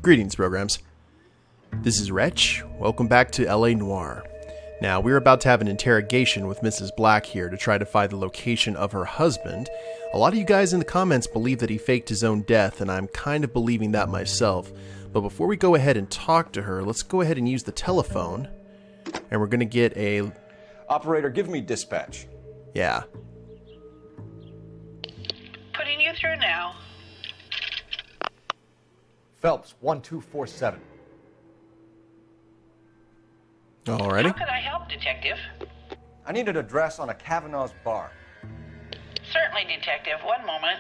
Greetings, programs. This is Wretch. Welcome back to LA Noire. Now, we're about to have an interrogation with Mrs. Black here to try to find the location of her husband. A lot of you guys in the comments believe that he faked his own death, and I'm kind of believing that myself. But before we go ahead and talk to her, let's go ahead and use the telephone. And we're going to get a... Operator, give me dispatch. Yeah. Putting you through now. Phelps, 1247. Alrighty. How can I help, Detective? I need an address on a Kavanaugh's bar. Certainly, Detective. One moment.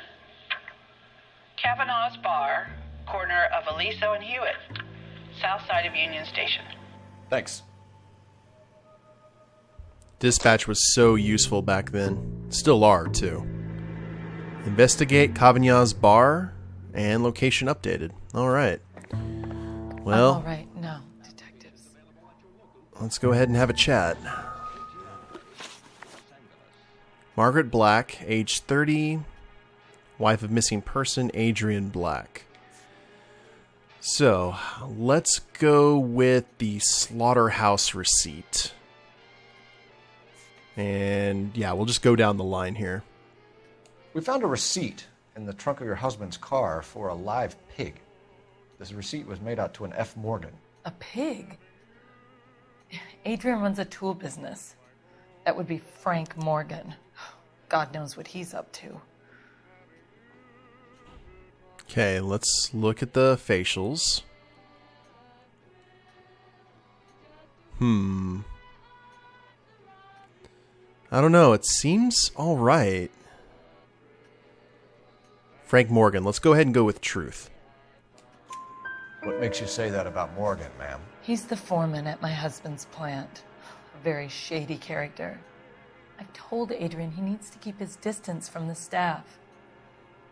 Kavanaugh's Bar, corner of Aliso and Hewitt, south side of Union Station. Thanks. Dispatch was so useful back then. Still are, too. Investigate Kavanaugh's bar and location updated. Alright. Well... All right, now, detectives. Let's go ahead and have a chat. Margaret Black, age 30, wife of missing person Adrian Black. So, let's go with the slaughterhouse receipt. And yeah, we'll just go down the line here. We found a receipt in the trunk of your husband's car for a live pig. This receipt was made out to an F. Morgan. A pig? Adrian runs a tool business. That would be Frank Morgan. God knows what he's up to. Okay, let's look at the facials. I don't know, it seems alright. Frank Morgan, let's go ahead and go with truth. What makes you say that about Morgan, ma'am? He's the foreman at my husband's plant. A very shady character. I've told Adrian he needs to keep his distance from the staff.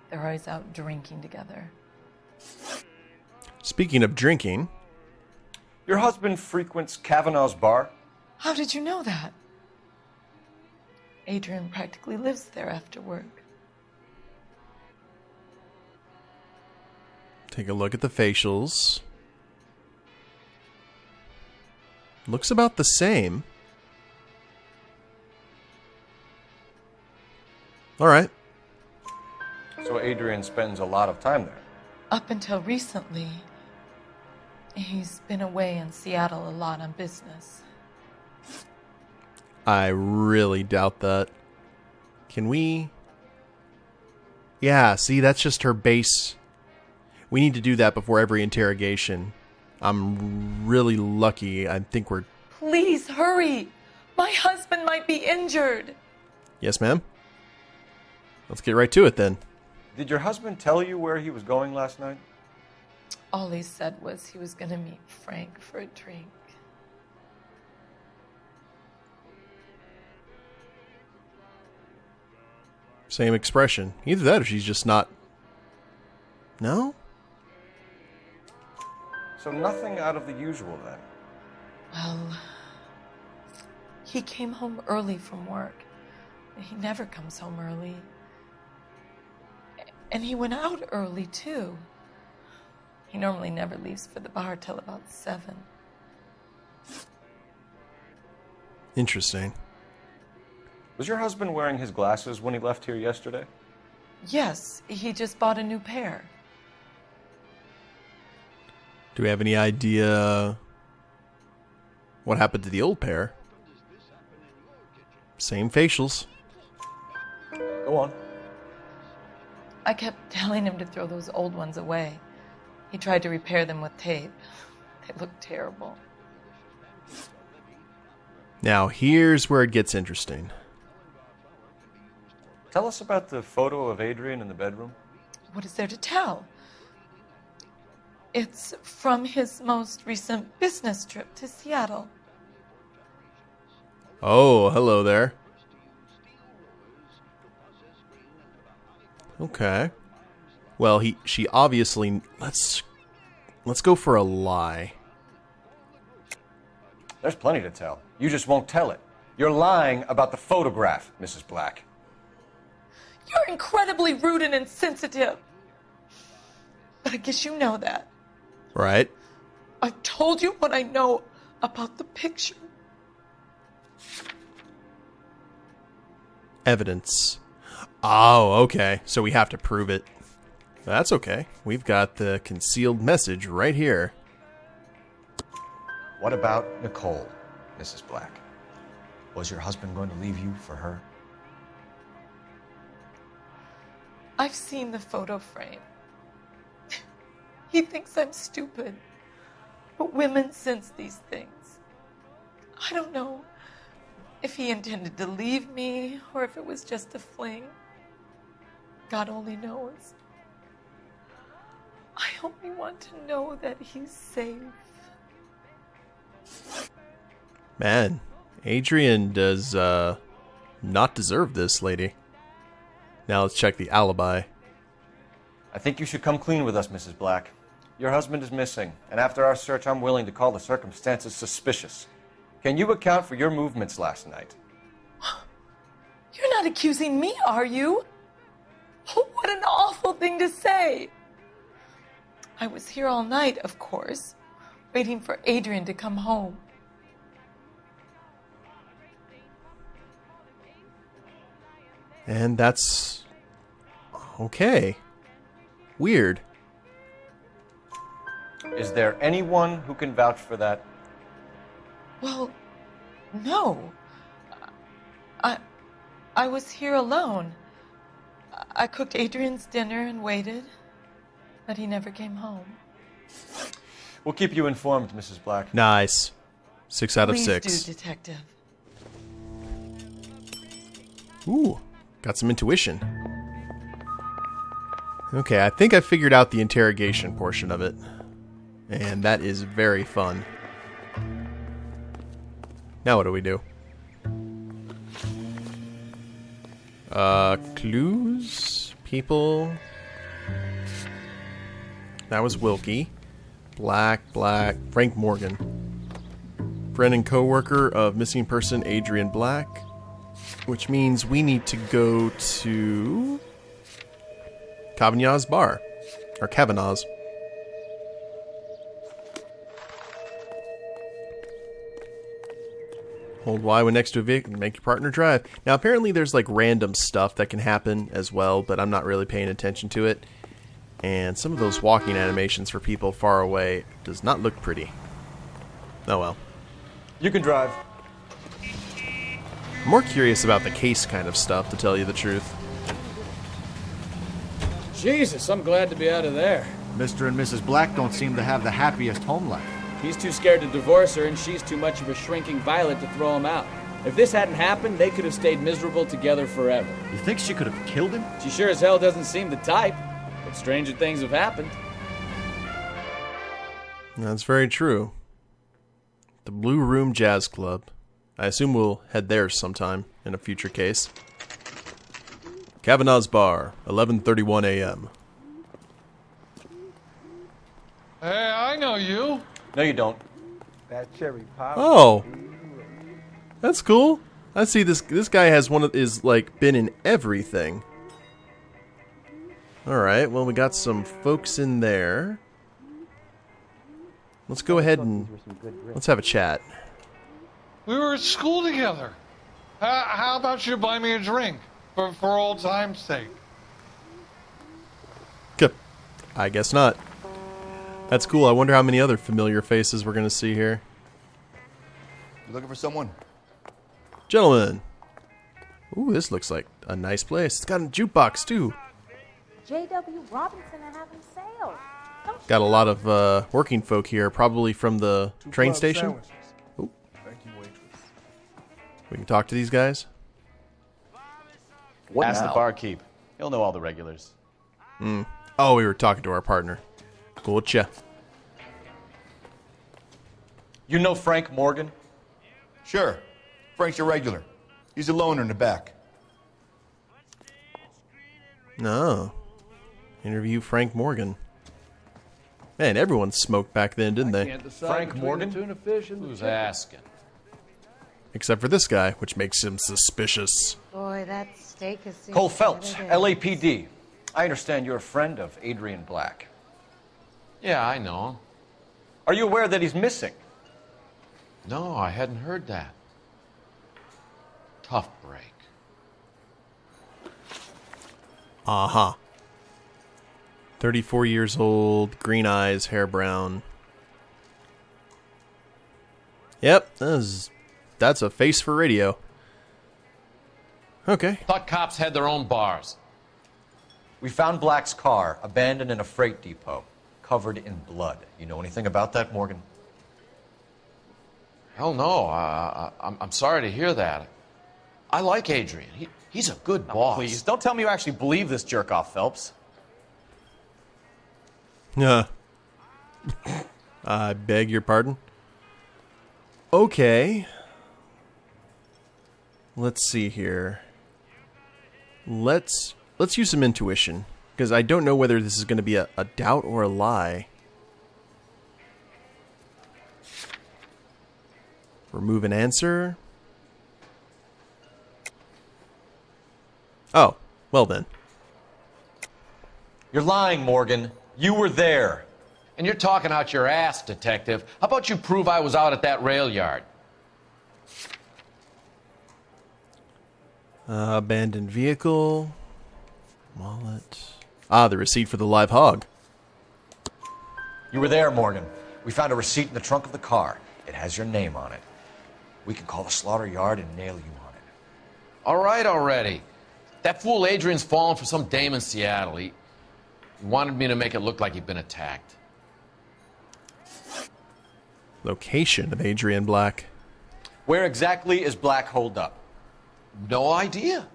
They're always out drinking together. Speaking of drinking... Your husband frequents Kavanaugh's bar? How did you know that? Adrian practically lives there after work. Take a look at the facials. Looks about the same. Alright. So Adrian spends a lot of time there. Up until recently, he's been away in Seattle a lot on business. I really doubt that. Can we... Yeah, see, that's just her base. We need to do that before every interrogation. I'm really lucky. I think we're... Please hurry! My husband might be injured! Yes, ma'am? Let's get right to it, then. Did your husband tell you where he was going last night? All he said was he was going to meet Frank for a drink. Same expression. Either that or she's just not... No? So nothing out of the usual then? Well, he came home early from work. He never comes home early. And he went out early, too. He normally never leaves for the bar till about 7. Interesting. Was your husband wearing his glasses when he left here yesterday? Yes, he just bought a new pair. Do we have any idea what happened to the old pair? Same facials. Go on. I kept telling him to throw those old ones away. He tried to repair them with tape. They looked terrible. Now, here's where it gets interesting. Tell us about the photo of Adrian in the bedroom. What is there to tell? It's from his most recent business trip to Seattle. Oh, hello there. Okay. Well, she obviously... Let's go for a lie. There's plenty to tell. You just won't tell it. You're lying about the photograph, Mrs. Black. You're incredibly rude and insensitive. But I guess you know that. Right. I've told you what I know about the picture. Evidence. Oh, okay. So we have to prove it. That's okay. We've got the concealed message right here. What about Nicole, Mrs. Black? Was your husband going to leave you for her? I've seen the photo frame. He thinks I'm stupid. But women sense these things. I don't know if he intended to leave me or if it was just a fling. God only knows. I only want to know that he's safe. Man, Adrian does not deserve this, lady. Now let's check the alibi. I think you should come clean with us, Mrs. Black. Your husband is missing, and after our search, I'm willing to call the circumstances suspicious. Can you account for your movements last night? You're not accusing me, are you? What an awful thing to say. I was here all night, of course, waiting for Adrian to come home. And that's... okay. Weird. Is there anyone who can vouch for that? Well, no. I was here alone. I cooked Adrian's dinner and waited, but he never came home. We'll keep you informed, Mrs. Black. Nice. 6 out of Please 6. do, Detective. Ooh, got some intuition. Okay, I think I figured out the interrogation portion of it. And that is very fun. Now what do we do? Clues? People? That was Wilkie. Black, Frank Morgan. Friend and co-worker of missing person Adrian Black. Which means we need to go to... Kavanaugh's bar. Or Kavanaugh's. Hold Y when next to a vehicle and make your partner drive. Now, apparently there's like random stuff that can happen as well, but I'm not really paying attention to it. And some of those walking animations for people far away does not look pretty. Oh well. You can drive. I'm more curious about the case kind of stuff, to tell you the truth. Jesus, I'm glad to be out of there. Mr. and Mrs. Black don't seem to have the happiest home life. He's too scared to divorce her, and she's too much of a shrinking violet to throw him out. If this hadn't happened, they could have stayed miserable together forever. You think she could have killed him? She sure as hell doesn't seem the type, but stranger things have happened. That's very true. The Blue Room Jazz Club. I assume we'll head there sometime in a future case. Kavanaugh's Bar, 11:31 a.m. Hey, I know you. No, you don't. That cherry pop. Oh, that's cool. I see this guy has been in everything. All right, well we got some folks in there. Let's go ahead and let's have a chat. We were at school together. How about you buy me a drink for old time's sake? I guess not. That's cool. I wonder how many other familiar faces we're going to see here. You looking for someone? Gentlemen. Ooh, this looks like a nice place. It's got a jukebox, too. J.W. Robinson are having sales. Got a lot of working folk here, probably from the train station. Ooh. Thank you, waitress. We can talk to these guys. Ask the barkeep. He'll know all the regulars. Oh, we were talking to our partner. Gotcha. You know Frank Morgan? Sure. Frank's your regular. He's a loner in the back. No. Interview Frank Morgan. Man, everyone smoked back then, didn't they? Frank Morgan? Who's asking? Except for this guy, which makes him suspicious. Boy, that steak is... Cole Phelps, LAPD. I understand you're a friend of Adrian Black. Yeah, I know him. Are you aware that he's missing? No, I hadn't heard that. Tough break. Uh-huh. 34 years old, green eyes, hair brown. Yep, that's a face for radio. Okay. Thought cops had their own bars. We found Black's car abandoned in a freight depot, covered in blood. You know anything about that, Morgan? Hell no. I'm sorry to hear that. I like Adrian. He's a good boss. Please, don't tell me you actually believe this jerk-off, Phelps. I beg your pardon? Okay. Let's see here. Let's use some intuition, because I don't know whether this is going to be a doubt or a lie. Remove an answer. Oh, well then. You're lying, Morgan. You were there. And you're talking out your ass, detective. How about you prove I was out at that rail yard? Abandoned vehicle. Wallet. Ah, the receipt for the live hog. You were there, Morgan. We found a receipt in the trunk of the car. It has your name on it. We can call the slaughter yard and nail you on it. All right already. That fool Adrian's fallen for some dame in Seattle. He wanted me to make it look like he'd been attacked. Location of Adrian Black. Where exactly is Black holed up? No idea.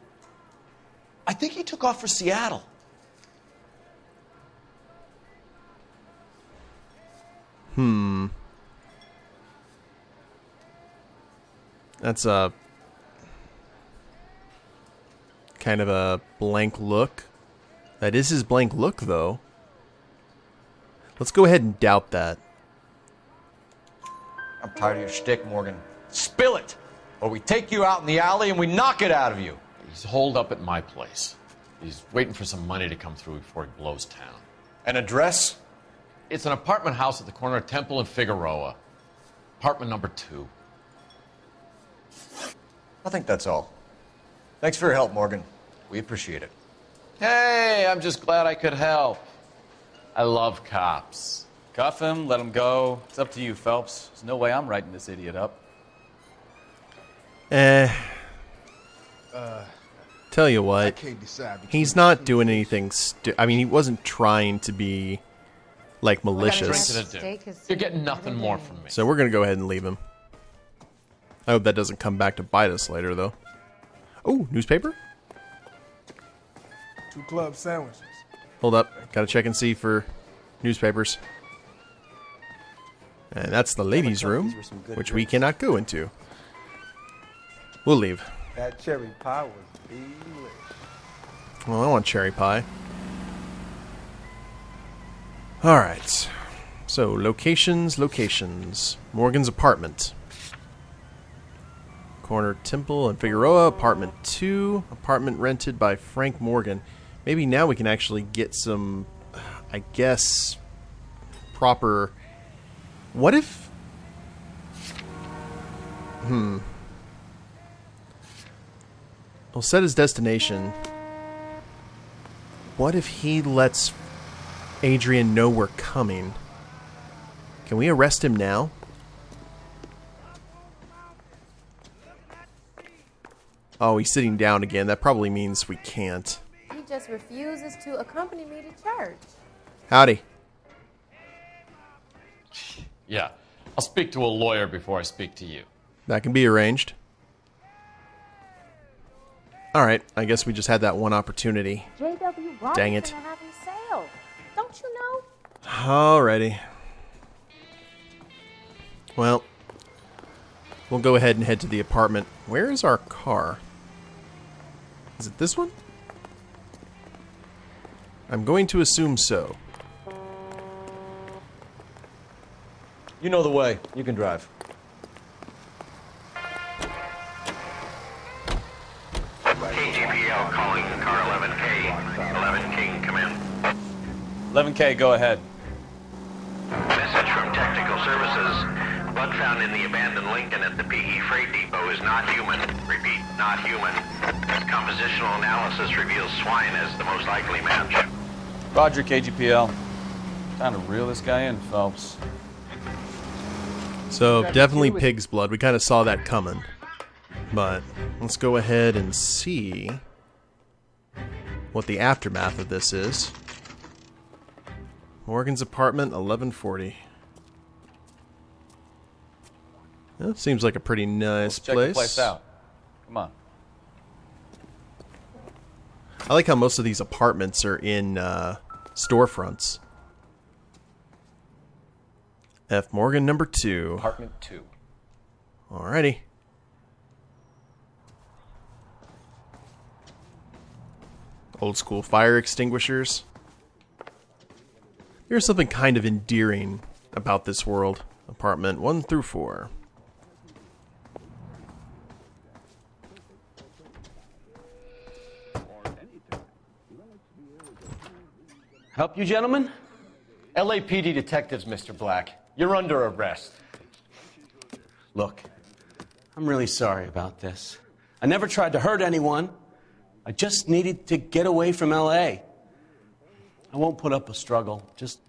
I think he took off for Seattle. That's a kind of a blank look. That is his blank look, though. Let's go ahead and doubt that. I'm tired of your shtick, Morgan. Spill it, or we take you out in the alley and we knock it out of you. He's holed up at my place. He's waiting for some money to come through before he blows town. An address? It's an apartment house at the corner of Temple and Figueroa. Apartment number 2. I think that's all. Thanks for your help, Morgan. We appreciate it. Hey, I'm just glad I could help. I love cops. Cuff him, let him go. It's up to you, Phelps. There's no way I'm writing this idiot up. Tell you what, I can't decide he's not doing anything I mean, he wasn't trying to be, like, malicious. You're getting nothing more from me. So we're going to go ahead and leave him. I hope that doesn't come back to bite us later, though. Oh, newspaper? 2 club sandwiches. Hold up. Gotta check and see for newspapers. And that's the ladies' room, which we cannot go into. We'll leave. That cherry pie was delish. Well, I want cherry pie. Alright. So, locations. Morgan's apartment. Corner Temple and Figueroa, apartment 2. Apartment rented by Frank Morgan. Maybe now we can actually get some, I guess, proper... What if... We'll set his destination. What if he lets Adrian know we're coming? Can we arrest him now? Oh, he's sitting down again. That probably means we can't. He just refuses to accompany me to church. Howdy. Yeah, I'll speak to a lawyer before I speak to you. That can be arranged. Alright, I guess we just had that one opportunity. J.W. Robinson Dang it. having sale. Don't you know? Alrighty. Well, we'll go ahead and head to the apartment. Where is our car? Is it this one? I'm going to assume so. You know the way. You can drive. KTPL calling car 11K. 11K, come in. 11K, go ahead. Message from Detective Medical Services. Blood found in the abandoned Lincoln at the PE Freight Depot is not human. Repeat, not human. Compositional analysis reveals swine as the most likely match. Roger, KGPL. Time to reel this guy in, Phelps. So, definitely pig's blood. We kind of saw that coming. But let's go ahead and see what the aftermath of this is. Morgan's apartment, 1140. That seems like a pretty nice Check place. the place out. Come on. I like how most of these apartments are in storefronts. F. Morgan number 2. Apartment 2. Alrighty. Old school fire extinguishers. There's something kind of endearing about this world. Apartment 1 through 4. Help you, gentlemen? LAPD detectives, Mr. Black. You're under arrest. Look, I'm really sorry about this. I never tried to hurt anyone. I just needed to get away from L.A. I won't put up a struggle. Just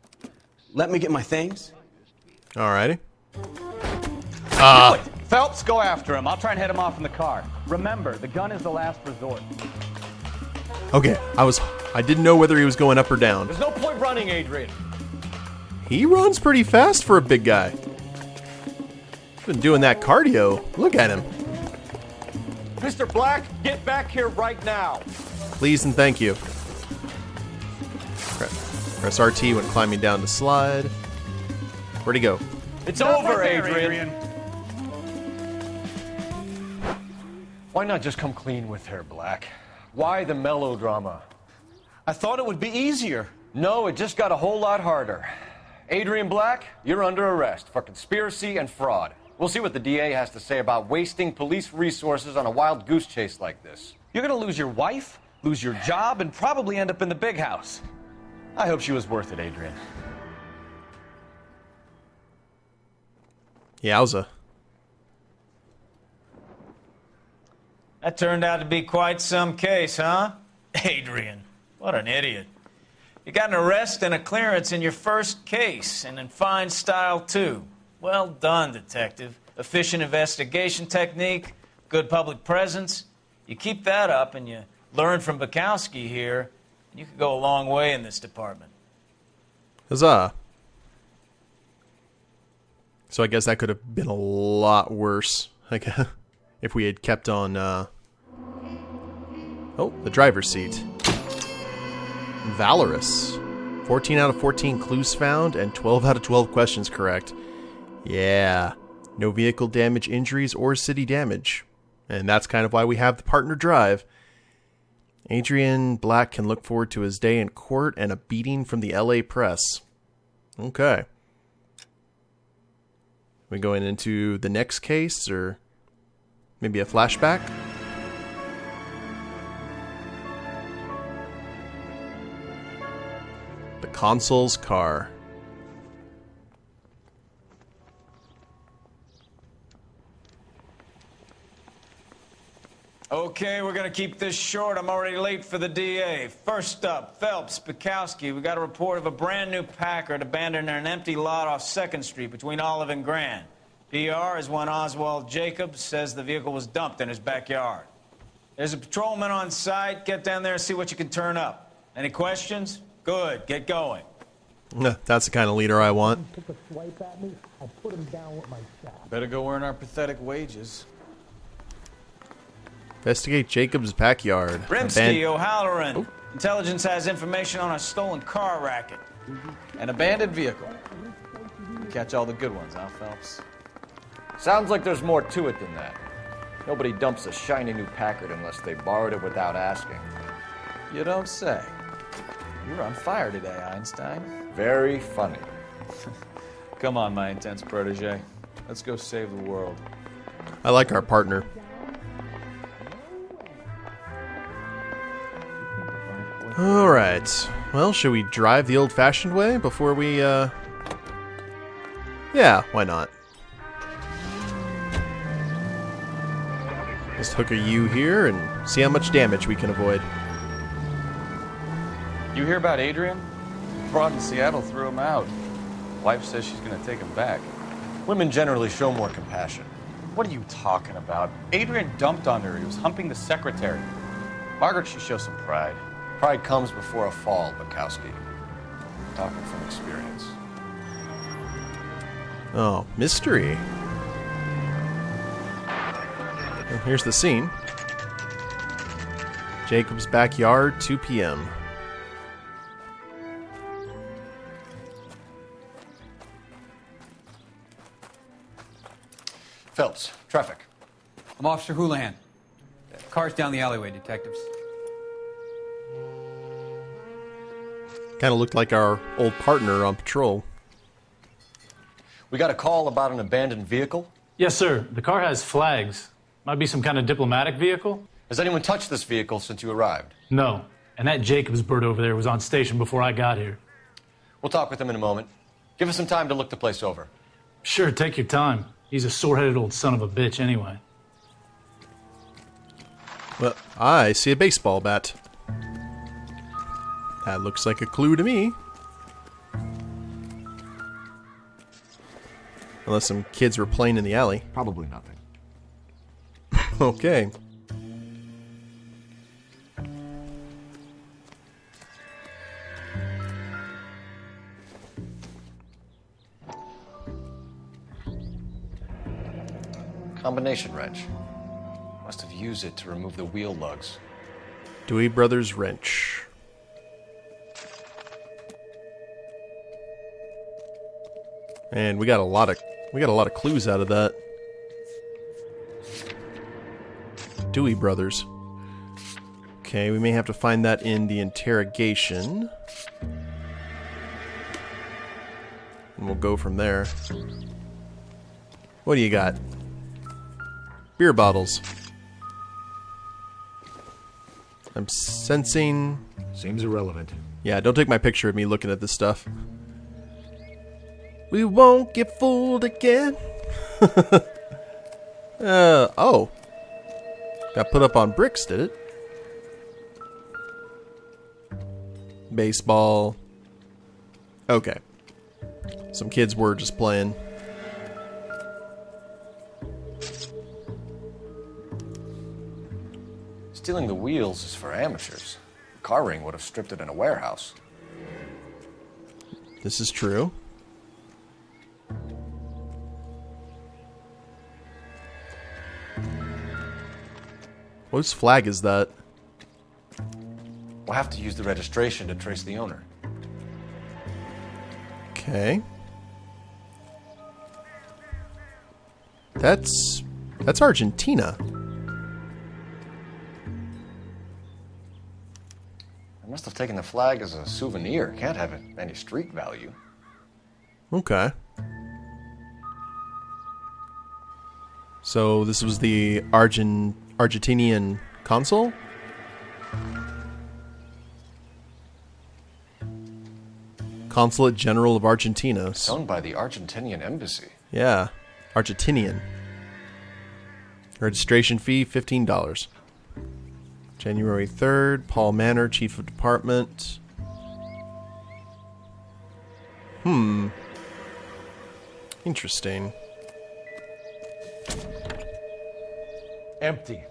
let me get my things. Alrighty. Phelps, go after him. I'll try and head him off in the car. Remember, the gun is the last resort. Okay, I didn't know whether he was going up or down. There's no point running, Adrian. He runs pretty fast for a big guy. Been doing that cardio. Look at him. Mr. Black, get back here right now. Please and thank you. Press RT when climbing down the slide. Where'd he go? It's over, Adrian. Why not just come clean with her, Black? Why the melodrama? I thought it would be easier. No, it just got a whole lot harder. Adrian Black, you're under arrest for conspiracy and fraud. We'll see what the DA has to say about wasting police resources on a wild goose chase like this. You're gonna lose your wife, lose your job, and probably end up in the big house. I hope she was worth it, Adrian. Yowza. That turned out to be quite some case, huh? Adrian, what an idiot. You got an arrest and a clearance in your first case, and in fine style, too. Well done, detective. Efficient investigation technique, good public presence. You keep that up and you learn from Bukowski here, and you could go a long way in this department. Huzzah. So I guess that could have been a lot worse. Like, if we had kept on, oh, the driver's seat. Valorous. 14 out of 14 clues found and 12 out of 12 questions correct. Yeah. No vehicle damage, injuries, or city damage. And that's kind of why we have the partner drive. Adrian Black can look forward to his day in court and a beating from the LA press. Okay. We going into the next case, or maybe a flashback? The consul's car. Okay, we're going to keep this short. I'm already late for the DA. First up, Phelps, Bukowski. We got a report of a brand new Packard abandoned in an empty lot off 2nd Street between Olive and Grand. PR is one Oswald Jacobs says the vehicle was dumped in his backyard. There's a patrolman on site. Get down there and see what you can turn up. Any questions? Good. Get going. That's the kind of leader I want. Took a swipe at me. I put him down with my shot. Better go earn our pathetic wages. Investigate Jacob's backyard. Rimsky, O'Halloran. Oh. Intelligence has information on a stolen car racket. An abandoned vehicle. Catch all the good ones, huh, Phelps? Sounds like there's more to it than that. Nobody dumps a shiny new Packard unless they borrowed it without asking. You don't say. You're on fire today, Einstein. Very funny. Come on, my intense protege. Let's go save the world. I like our partner. Alright. Well, should we drive the old-fashioned way before we Yeah, why not? Just hook a U here and see how much damage we can avoid. You hear about Adrian? Broad in Seattle threw him out. Wife says she's gonna take him back. Women generally show more compassion. What are you talking about? Adrian dumped on her. He was humping the secretary. Margaret should show some pride. Pride comes before a fall, Bukowski. Talking from experience. Oh, mystery. Well, here's the scene. Jacob's backyard, 2 p.m. Phelps, traffic. I'm Officer Houlihan. Car's down the alleyway, detectives. Kind of looked like our old partner on patrol. We got a call about an abandoned vehicle. Yes, sir. The car has flags. Might be some kind of diplomatic vehicle. Has anyone touched this vehicle since you arrived? No. And that Jacobs bird over there was on station before I got here. We'll talk with him in a moment. Give us some time to look the place over. Sure, take your time. He's a sore-headed old son of a bitch anyway. Well, I see a baseball bat. That looks like a clue to me. Unless some kids were playing in the alley. Probably nothing. Okay. Combination wrench. Must have used it to remove the wheel lugs. Dewey Brothers wrench. And we got a lot of clues out of that. Dewey Brothers. Okay, we may have to find that in the interrogation. And we'll go from there. What do you got? Beer bottles. I'm sensing... Seems irrelevant. Yeah, don't take my picture of me looking at this stuff. We won't get fooled again. Oh. Got put up on bricks, did it? Baseball. Okay. Some kids were just playing. Stealing the wheels is for amateurs. A car ring would have stripped it in a warehouse. This is true. Whose flag is that? We'll have to use the registration to trace the owner. Okay. That's Argentina. I must have taken the flag as a souvenir. Can't have any street value. Okay. So this was the Argentinian consul? Consulate General of Argentina. It's owned by the Argentinian embassy. Yeah, Argentinian. Registration fee, $15. January 3rd, Paul Manor, Chief of Department. Interesting. Empty.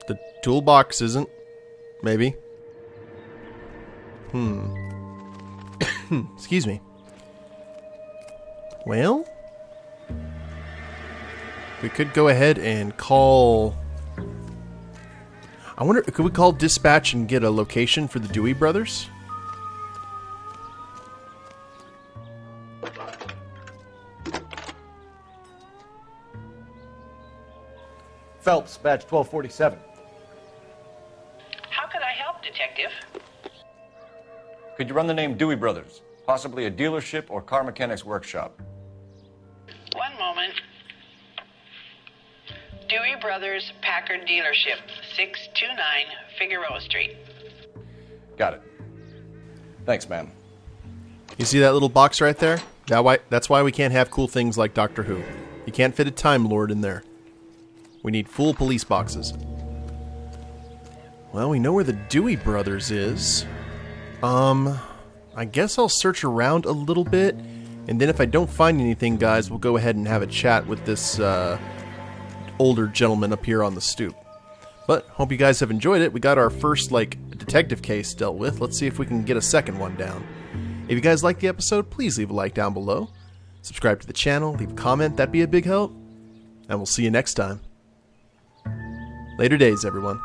The toolbox isn't. Maybe. Excuse me. Well, we could go ahead and call... I wonder, could we call dispatch and get a location for the Dewey Brothers? Phelps, badge 1247. How could I help, Detective? Could you run the name Dewey Brothers? Possibly a dealership or car mechanics workshop. One moment. Dewey Brothers Packard Dealership, 629 Figueroa Street. Got it. Thanks, ma'am. You see that little box right there? That's why we can't have cool things like Doctor Who. You can't fit a Time Lord in there. We need full police boxes. Well, we know where the Dewey Brothers is. I guess I'll search around a little bit, and then if I don't find anything, guys, we'll go ahead and have a chat with this older gentleman up here on the stoop. But hope you guys have enjoyed it. We got our first, detective case dealt with. Let's see if we can get a second one down. If you guys liked the episode, please leave a like down below. Subscribe to the channel, leave a comment, that'd be a big help. And we'll see you next time. Later days, everyone.